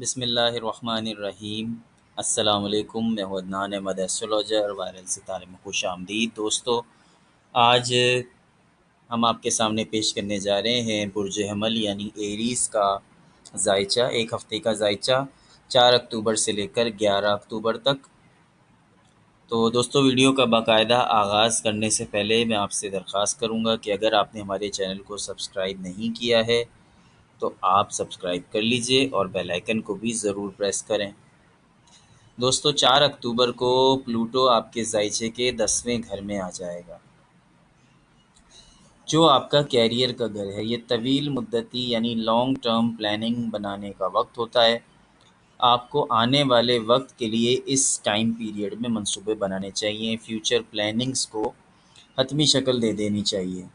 بسم اللہ الرحمن الرحیم۔ السلام علیکم، میں ہوں عدنان احمد ایسٹرولوجر وائرل ستارے میں خوش آمدید دوستو۔ آج ہم آپ کے سامنے پیش کرنے جا رہے ہیں برج حمل یعنی ایریز کا زائچہ، ایک ہفتے کا زائچہ 4 اکتوبر سے لے کر 11 اکتوبر تک۔ تو دوستو، ویڈیو کا باقاعدہ آغاز کرنے سے پہلے میں آپ سے درخواست کروں گا کہ اگر آپ نے ہمارے چینل کو سبسکرائب نہیں کیا ہے تو آپ سبسکرائب کر لیجئے اور بیل آئیکن کو بھی ضرور پریس کریں۔ دوستو، 4 اکتوبر کو پلوٹو آپ کے زائچے کے 10ویں گھر میں آ جائے گا، جو آپ کا کیریئر کا گھر ہے۔ یہ طویل مدتی یعنی لانگ ٹرم پلاننگ بنانے کا وقت ہوتا ہے۔ آپ کو آنے والے وقت کے لیے اس ٹائم پیریڈ میں منصوبے بنانے چاہیے، فیوچر پلاننگز کو حتمی شکل دے دینی چاہیے۔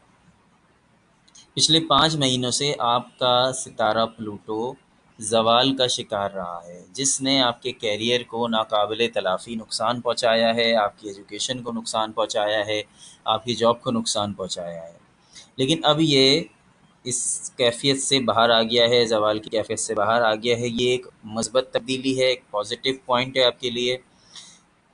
پچھلے 5 مہینوں سے آپ کا ستارہ پلوٹو زوال کا شکار رہا ہے، جس نے آپ کے کیریئر کو ناقابل تلافی نقصان پہنچایا ہے، آپ کی ایجوکیشن کو نقصان پہنچایا ہے، آپ کی جاب کو نقصان پہنچایا ہے۔ لیکن اب یہ اس کیفیت سے باہر آ گیا ہے، زوال کی کیفیت سے باہر آ گیا ہے۔ یہ ایک مثبت تبدیلی ہے، ایک پازیٹیو پوائنٹ ہے آپ کے لیے۔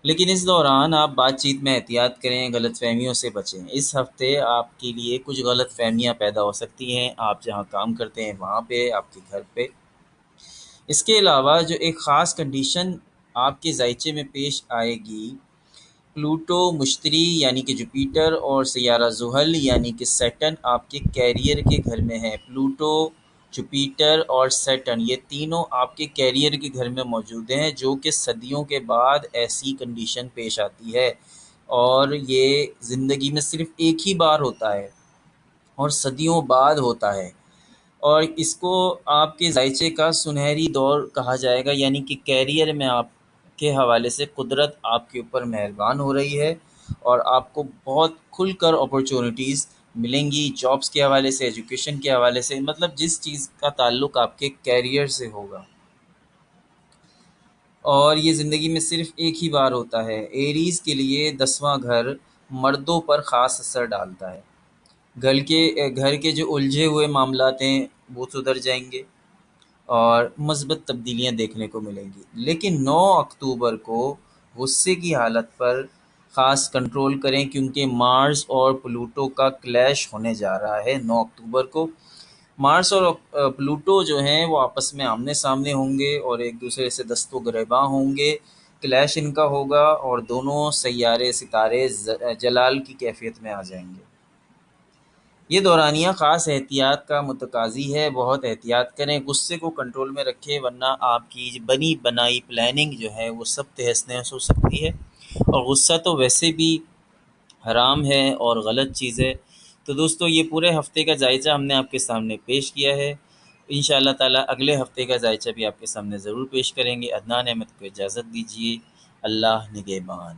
لیکن اس دوران آپ بات چیت میں احتیاط کریں، غلط فہمیوں سے بچیں۔ اس ہفتے آپ کے لیے کچھ غلط فہمیاں پیدا ہو سکتی ہیں، آپ جہاں کام کرتے ہیں وہاں پہ، آپ کے گھر پہ۔ اس کے علاوہ جو ایک خاص کنڈیشن آپ کے زائچے میں پیش آئے گی، پلوٹو مشتری یعنی کہ جوپیٹر اور سیارہ زحل یعنی کہ سیٹرن آپ کے کیریئر کے گھر میں ہے۔ پلوٹو، جوپیٹر اور سیٹرن یہ تینوں آپ کے کیریئر کے گھر میں موجود ہیں، جو کہ صدیوں کے بعد ایسی کنڈیشن پیش آتی ہے، اور یہ زندگی میں صرف ایک ہی بار ہوتا ہے اور صدیوں بعد ہوتا ہے، اور اس کو آپ کے زائچے کا سنہری دور کہا جائے گا، یعنی کہ کیریئر میں آپ کے حوالے سے قدرت آپ کے اوپر مہربان ہو رہی ہے اور آپ کو بہت کھل کر اپرچونٹیز ملیں گی، جابس کے حوالے سے، ایجوکیشن کے حوالے سے، مطلب جس چیز کا تعلق آپ کے کیریئر سے ہوگا، اور یہ زندگی میں صرف ایک ہی بار ہوتا ہے۔ ایریز کے لیے 10واں گھر مردوں پر خاص اثر ڈالتا ہے۔ گھر کے جو الجھے ہوئے معاملات ہیں وہ سدھر جائیں گے اور مثبت تبدیلیاں دیکھنے کو ملیں گی۔ لیکن 9 اکتوبر کو غصے کی حالت پر خاص کنٹرول کریں، کیونکہ مارس اور پلوٹو کا کلیش ہونے جا رہا ہے 9 اکتوبر کو۔ مارس اور پلوٹو جو ہیں وہ آپس میں آمنے سامنے ہوں گے اور ایک دوسرے سے دست و گریباں ہوں گے، کلیش ان کا ہوگا اور دونوں سیارے ستارے جلال کی کیفیت میں آ جائیں گے۔ یہ دورانیہ خاص احتیاط کا متقاضی ہے، بہت احتیاط کریں، غصے کو کنٹرول میں رکھیں، ورنہ آپ کی بنی بنائی پلاننگ جو ہے وہ سب تہس نہس ہو سکتی ہے۔ اور غصہ تو ویسے بھی حرام ہے اور غلط چیز ہے۔ تو دوستو، یہ پورے ہفتے کا جائزہ ہم نے آپ کے سامنے پیش کیا ہے۔ انشاءاللہ تعالی اگلے ہفتے کا جائزہ بھی آپ کے سامنے ضرور پیش کریں گے۔ عدنان احمد کو اجازت دیجیے۔ اللہ نگہبان۔